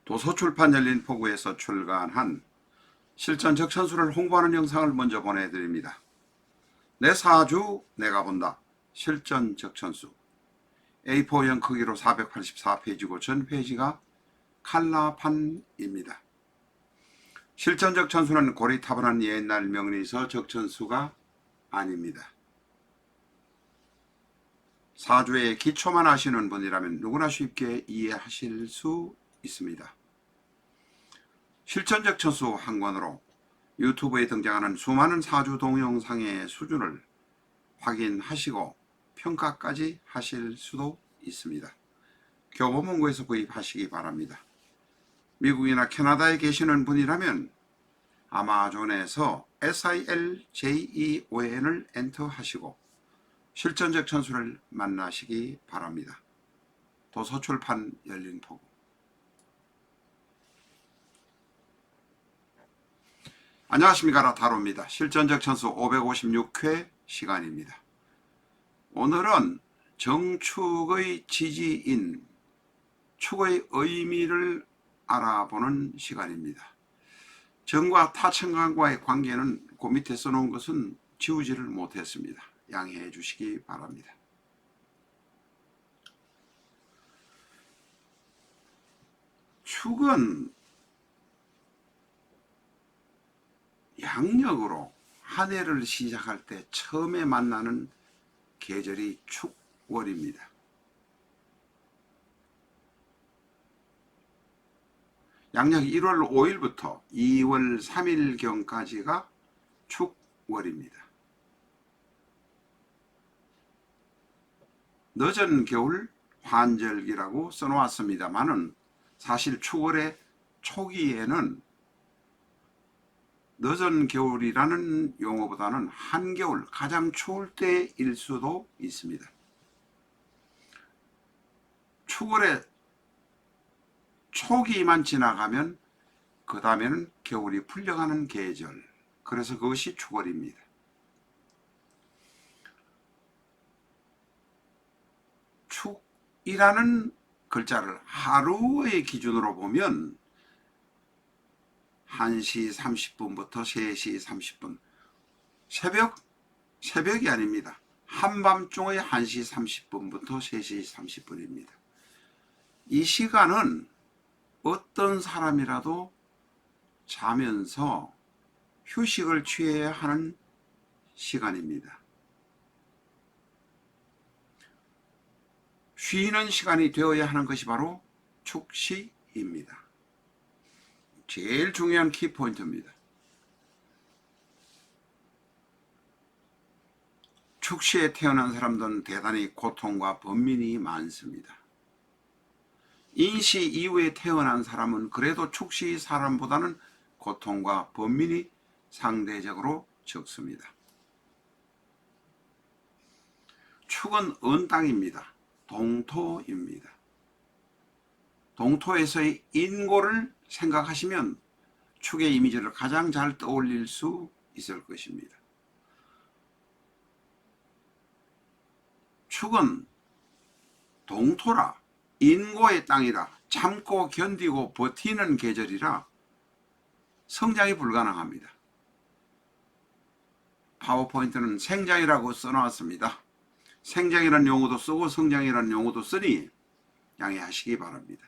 도서출판 열린포구에서 출간한 실전 적천수를 홍보하는 영상을 먼저 보내드립니다. 내 사주 내가 본다. 실전 적천수. A4형 크기로 484페이지고 전 페이지가 칼라판입니다. 실전 적천수는 고리타분한 옛날 명리서 적천수가 아닙니다. 사주의 기초만 아시는 분이라면 누구나 쉽게 이해하실 수 있습니다. 실전적 천수 한 권으로 유튜브에 등장하는 수많은 사주 동영상의 수준을 확인하시고 평가까지 하실 수도 있습니다. 교보문고에서 구입하시기 바랍니다. 미국이나 캐나다에 계시는 분이라면 아마존에서 SILJEON을 엔터하시고 실전적 천수를 만나시기 바랍니다. 도서출판 열린포구. 안녕하십니까, 라타로입니다. 실전적 천수 556회 시간입니다. 오늘은 정축의 지지인, 축의 의미를 알아보는 시간입니다. 정과 타천간과의 관계는 그 밑에 써놓은 것은 지우지를 못했습니다. 양해해 주시기 바랍니다. 축은 양력으로 한 해를 시작할 때 처음에 만나는 계절이 축월입니다. 양력 1월 5일부터 2월 3일경까지가 축월입니다. 늦은 겨울 환절기라고 써놓았습니다만은 사실 축월의 초기에는 늦은 겨울이라는 용어보다는 한겨울, 가장 추울 때일 수도 있습니다. 축월의 초기만 지나가면 그 다음에는 겨울이 풀려가는 계절, 그래서 그것이 축월입니다. 축이라는 글자를 하루의 기준으로 보면 1시 30분부터 3시 30분, 새벽이 아닙니다. 한밤중의 1시 30분부터 3시 30분입니다. 이 시간은 어떤 사람이라도 자면서 휴식을 취해야 하는 시간입니다. 쉬는 시간이 되어야 하는 것이 바로 축시입니다. 제일 중요한 키포인트입니다. 축시에 태어난 사람들은 대단히 고통과 번민이 많습니다. 인시 이후에 태어난 사람은 그래도 축시 사람보다는 고통과 번민이 상대적으로 적습니다. 축은 언땅입니다. 동토입니다. 동토에서의 인고를 생각하시면 축의 이미지를 가장 잘 떠올릴 수 있을 것입니다. 축은 동토라, 인고의 땅이라, 참고 견디고 버티는 계절이라 성장이 불가능합니다. 파워포인트는 생장이라고 써놨습니다. 생장이라는 용어도 쓰고 성장이라는 용어도 쓰니 양해하시기 바랍니다.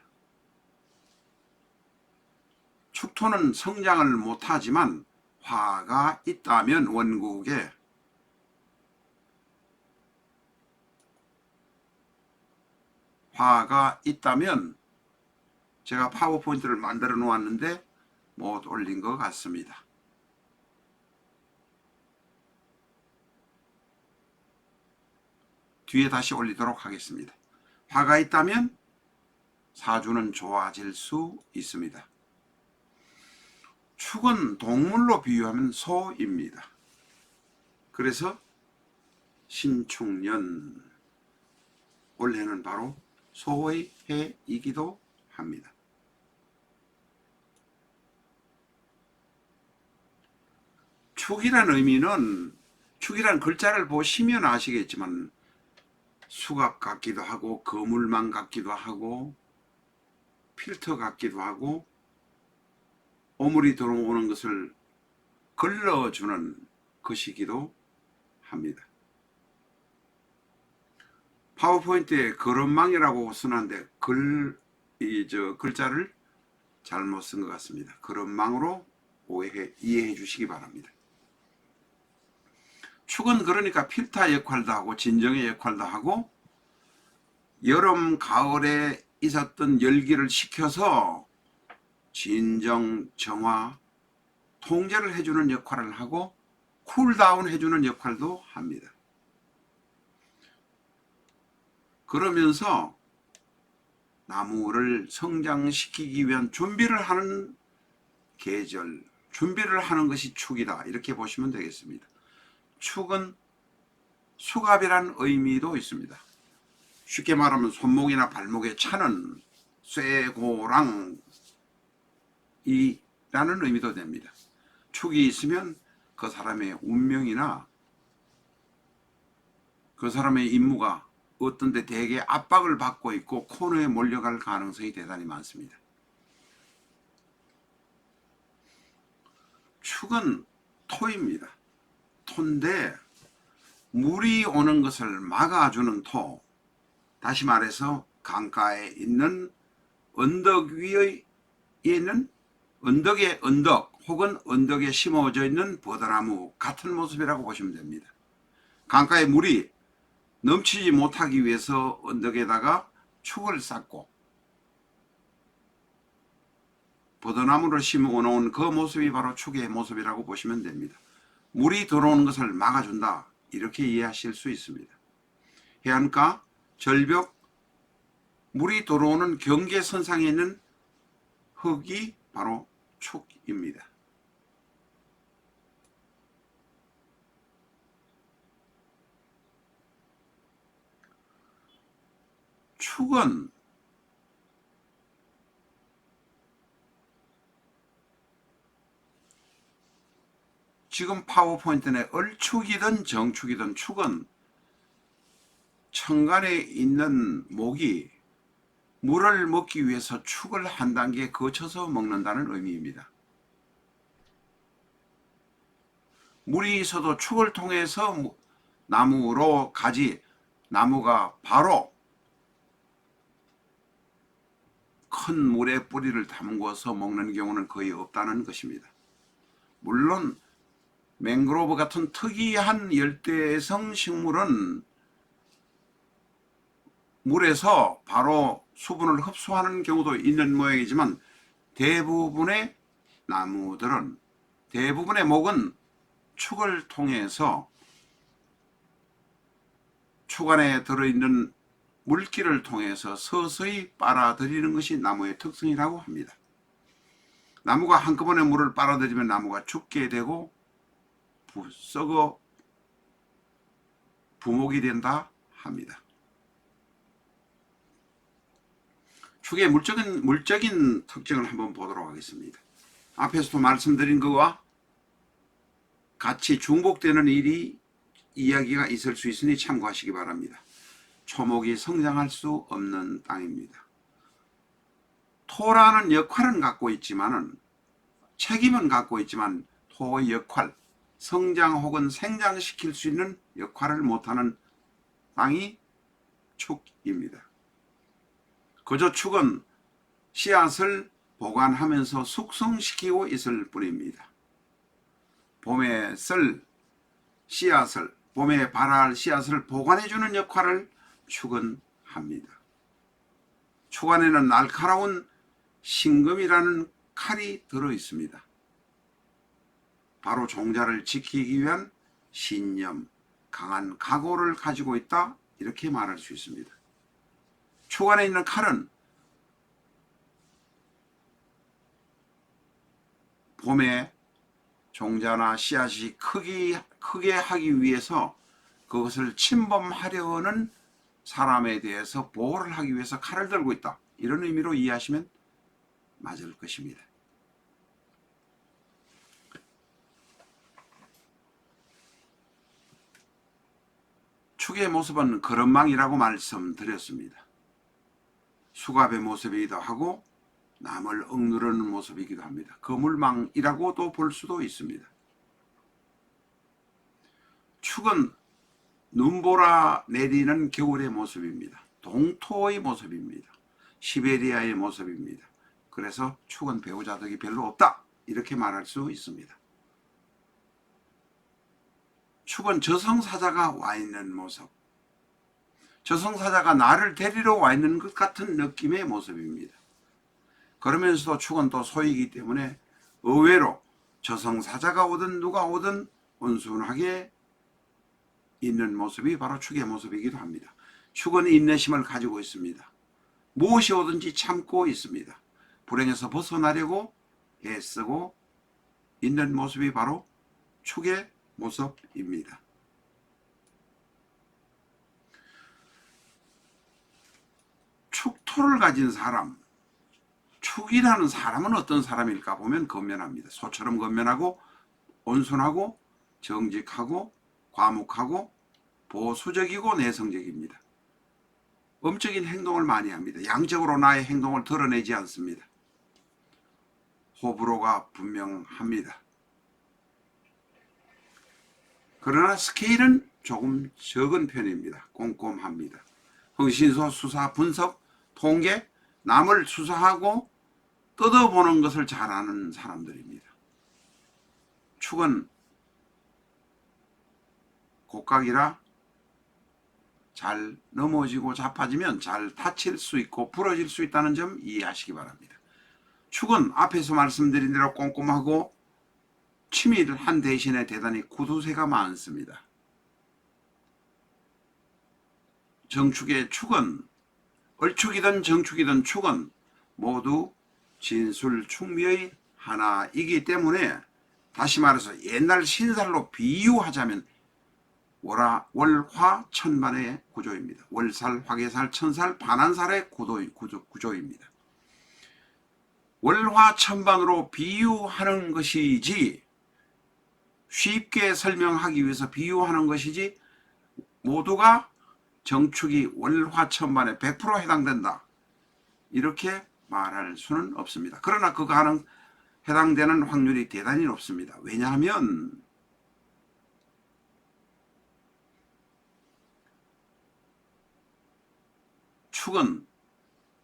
축토는 성장을 못하지만 화가 있다면 원국에 화가 있다면 제가 파워포인트를 만들어 놓았는데 못 올린 것 같습니다. 뒤에 다시 올리도록 하겠습니다. 화가 있다면 사주는 좋아질 수 있습니다. 축은 동물로 비유하면 소입니다. 그래서 신축년, 올해는 바로 소의 해이기도 합니다. 축이란 의미는, 축이란 글자를 보시면 아시겠지만 수갑 같기도 하고 거물망 같기도 하고 필터 같기도 하고 오물이 들어오는 것을 걸러주는 것이기도 합니다. 파워포인트에 그런망이라고 쓰는데 글자를 잘못 쓴 것 같습니다. 그런망으로 이해해 주시기 바랍니다. 축은 그러니까 필터 역할도 하고 진정의 역할도 하고 여름 가을에 있었던 열기를 식혀서 진정 정화 통제를 해주는 역할을 하고 쿨다운 해주는 역할도 합니다. 그러면서 나무를 성장시키기 위한 준비를 하는 계절, 준비를 하는 것이 축이다, 이렇게 보시면 되겠습니다. 축은 수갑이란 의미도 있습니다. 쉽게 말하면 손목이나 발목에 차는 쇠고랑이라는 의미도 됩니다. 축이 있으면 그 사람의 운명이나 그 사람의 임무가 어떤 데 대개 압박을 받고 있고 코너에 몰려갈 가능성이 대단히 많습니다. 축은 토입니다. 토인데 물이 오는 것을 막아주는 토, 다시 말해서 강가에 있는 언덕 위에 있는 언덕의 언덕 혹은 언덕에 심어져 있는 버드나무 같은 모습이라고 보시면 됩니다. 강가에 물이 넘치지 못하기 위해서 언덕에다가 축을 쌓고 버드나무를 심어 놓은 그 모습이 바로 축의 모습이라고 보시면 됩니다. 물이 들어오는 것을 막아준다, 이렇게 이해하실 수 있습니다. 해안가, 절벽, 물이 들어오는 경계선상에 있는 흙이 바로 축입니다. 축은 지금 파워포인트에 얼축이든 정축이든 축은 천간에 있는 목이 물을 먹기 위해서 축을 한 단계 거쳐서 먹는다는 의미입니다. 물이 있어도 축을 통해서 나무로 가지, 나무가 바로 큰 물에 뿌리를 담궈서 먹는 경우는 거의 없다는 것입니다. 물론 맹그로브 같은 특이한 열대성 식물은 물에서 바로 수분을 흡수하는 경우도 있는 모양이지만 대부분의 나무들은, 대부분의 목은 축을 통해서 축 안에 들어있는 물기를 통해서 서서히 빨아들이는 것이 나무의 특성이라고 합니다. 나무가 한꺼번에 물을 빨아들이면 나무가 죽게 되고 썩어 부목이 된다 합니다. 축의 물적인 특징을 한번 보도록 하겠습니다. 앞에서도 말씀드린 것과 같이 중복되는 이야기가 있을 수 있으니 참고하시기 바랍니다. 초목이 성장할 수 없는 땅입니다. 토라는 역할은 갖고 있지만은, 책임은 갖고 있지만 토의 역할, 성장 혹은 생장시킬 수 있는 역할을 못하는 땅이 축입니다. 그저 축은 씨앗을 보관하면서 숙성시키고 있을 뿐입니다. 봄에 쓸 씨앗을, 봄에 발할 씨앗을 보관해주는 역할을 축은 합니다. 축 안에는 날카로운 신금이라는 칼이 들어 있습니다. 바로 종자를 지키기 위한 신념, 강한 각오를 가지고 있다, 이렇게 말할 수 있습니다. 축 안에 있는 칼은 봄에 종자나 씨앗이 크게 하기 위해서 그것을 침범하려는 사람에 대해서 보호를 하기 위해서 칼을 들고 있다, 이런 의미로 이해하시면 맞을 것입니다. 축의 모습은 그런망이라고 말씀드렸습니다. 수갑의 모습이기도 하고 남을 억누르는 모습이기도 합니다. 거물망이라고도 볼 수도 있습니다. 축은 눈보라 내리는 겨울의 모습입니다. 동토의 모습입니다. 시베리아의 모습입니다. 그래서 축은 배우자 덕이 별로 없다, 이렇게 말할 수 있습니다. 축은 저승사자가 와 있는 모습, 저승사자가 나를 데리러 와 있는 것 같은 느낌의 모습입니다. 그러면서도 축은 또 소이기 때문에 의외로 저승사자가 오든 누가 오든 온순하게 있는 모습이 바로 축의 모습이기도 합니다. 축은 인내심을 가지고 있습니다. 무엇이 오든지 참고 있습니다. 불행에서 벗어나려고 애쓰고 있는 모습이 바로 축의 모습입니다. 축토를 가진 사람, 축이라는 사람은 어떤 사람일까 보면 건면합니다. 소처럼 건면하고 온순하고 정직하고 과묵하고 보수적이고 내성적입니다. 음적인 행동을 많이 합니다. 양적으로 나의 행동을 드러내지 않습니다. 호불호가 분명합니다. 그러나 스케일은 조금 적은 편입니다. 꼼꼼합니다. 흥신소, 수사, 분석, 통계, 남을 수사하고 뜯어보는 것을 잘하는 사람들입니다. 축은 곡각이라 잘 넘어지고 자빠지면 잘 다칠 수 있고 부러질 수 있다는 점 이해하시기 바랍니다. 축은 앞에서 말씀드린 대로 꼼꼼하고 치밀한 대신에 대단히 구두쇠가 많습니다. 정축의 축은, 얼축이든 정축이든 축은 모두 진술충미의 하나이기 때문에, 다시 말해서 옛날 신살로 비유하자면 월화천반의 구조입니다. 월살, 화개살, 천살, 반환살의 구조입니다. 월화천반으로 비유하는 것이지, 쉽게 설명하기 위해서 비유하는 것이지, 모두가 정축이 월화천반에 100% 해당된다, 이렇게 말할 수는 없습니다. 그러나 해당되는 확률이 대단히 높습니다. 왜냐하면 축은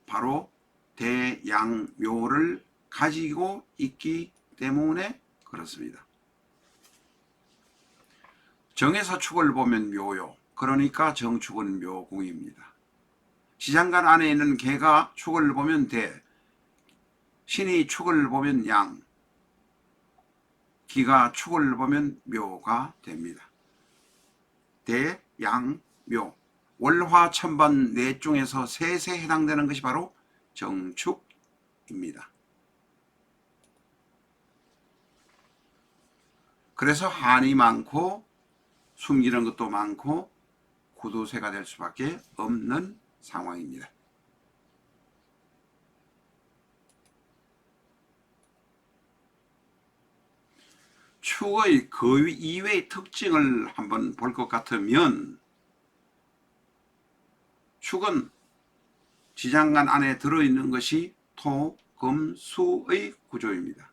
바로 대양묘를 가지고 있기 때문에 그렇습니다. 정에서 축을 보면 묘요, 그러니까 정축은 묘궁입니다. 시장간 안에 있는 개가 축을 보면 대, 신이 축을 보면 양, 기가 축을 보면 묘가 됩니다. 대, 양, 묘, 월화천반 넷 중에서 셋에 해당되는 것이 바로 정축입니다. 그래서 한이 많고 숨기는 것도 많고 구두쇠가 될 수밖에 없는 상황입니다. 축의 그 이외의 특징을 한번 볼 것 같으면, 축은 지장간 안에 들어있는 것이 토, 금, 수의 구조입니다.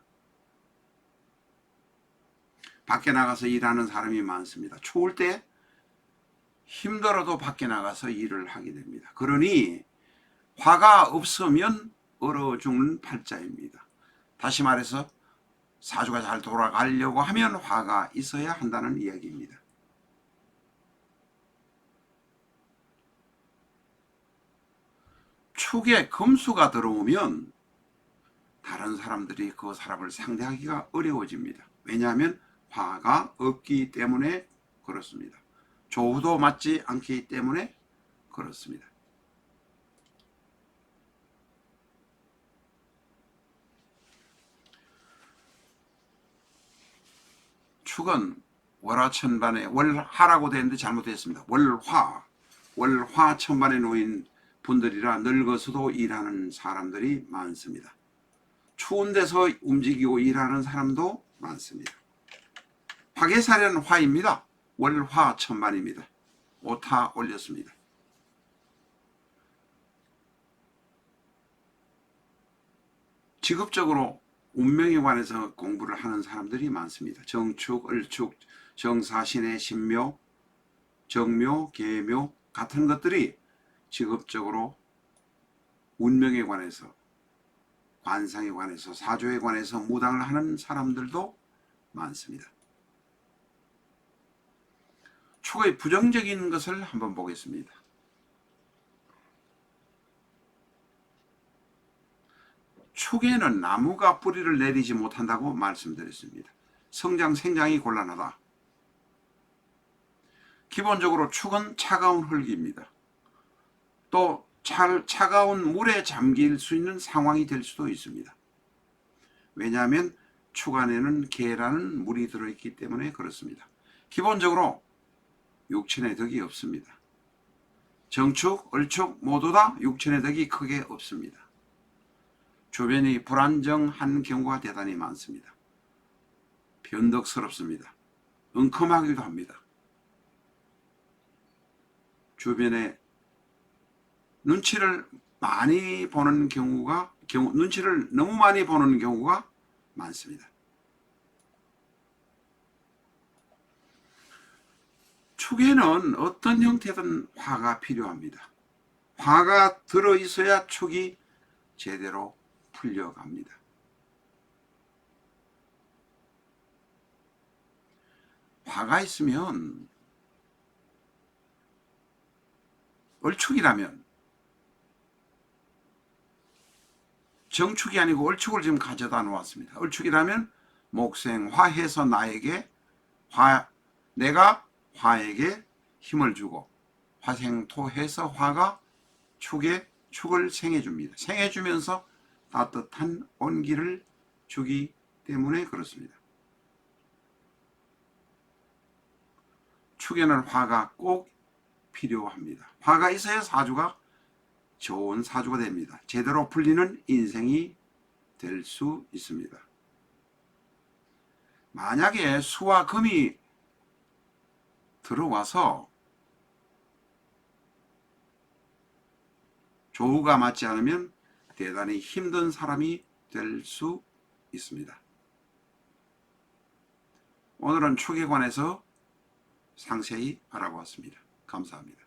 밖에 나가서 일하는 사람이 많습니다. 추울 때 힘들어도 밖에 나가서 일을 하게 됩니다. 그러니 화가 없으면 얼어 죽는 팔자입니다. 다시 말해서 사주가 잘 돌아가려고 하면 화가 있어야 한다는 이야기입니다. 축에 금수가 들어오면 다른 사람들이 그 사람을 상대하기가 어려워집니다. 왜냐하면 화가 없기 때문에 그렇습니다. 조우도 맞지 않기 때문에 그렇습니다. 축은 월화천반에, 월하라고 되는데 잘못됐습니다. 월화천반에 놓인 분들이라 늙어서도 일하는 사람들이 많습니다. 추운 데서 움직이고 일하는 사람도 많습니다. 화개살에는 화입니다. 월화천반입니다. 오타 올렸습니다. 직업적으로 운명에 관해서 공부를 하는 사람들이 많습니다. 정축, 을축, 정사, 신해, 신묘, 정묘, 계묘 같은 것들이 직업적으로 운명에 관해서, 관상에 관해서, 사주에 관해서 무당을 하는 사람들도 많습니다. 축의 부정적인 것을 한번 보겠습니다. 축에는 나무가 뿌리를 내리지 못한다고 말씀드렸습니다. 성장, 생장이 곤란하다. 기본적으로 축은 차가운 흙입니다. 또 차가운 물에 잠길 수 있는 상황이 될 수도 있습니다. 왜냐하면 축 안에는 계라는 물이 들어있기 때문에 그렇습니다. 기본적으로 육천의 덕이 없습니다. 정축, 을축 모두 다 육천의 덕이 크게 없습니다. 주변이 불안정한 경우가 대단히 많습니다. 변덕스럽습니다. 엉큼하기도 합니다. 주변에 눈치를 너무 많이 보는 경우가 많습니다. 축에는 어떤 형태든 화가 필요합니다. 화가 들어있어야 축이 제대로 풀려갑니다. 화가 있으면, 을축이라면, 정축이 아니고 을축을 지금 가져다 놓았습니다. 을축이라면 목생화해서 내가 화에게 힘을 주고, 화생토해서 화가 축을 생해줍니다. 생해주면서 따뜻한 온기를 주기 때문에 그렇습니다. 축에는 화가 꼭 필요합니다. 화가 있어야 사주가 좋은 사주가 됩니다. 제대로 풀리는 인생이 될 수 있습니다. 만약에 수와 금이 들어와서 조우가 맞지 않으면 대단히 힘든 사람이 될 수 있습니다. 오늘은 축에 관해서 상세히 알아보았습니다. 감사합니다.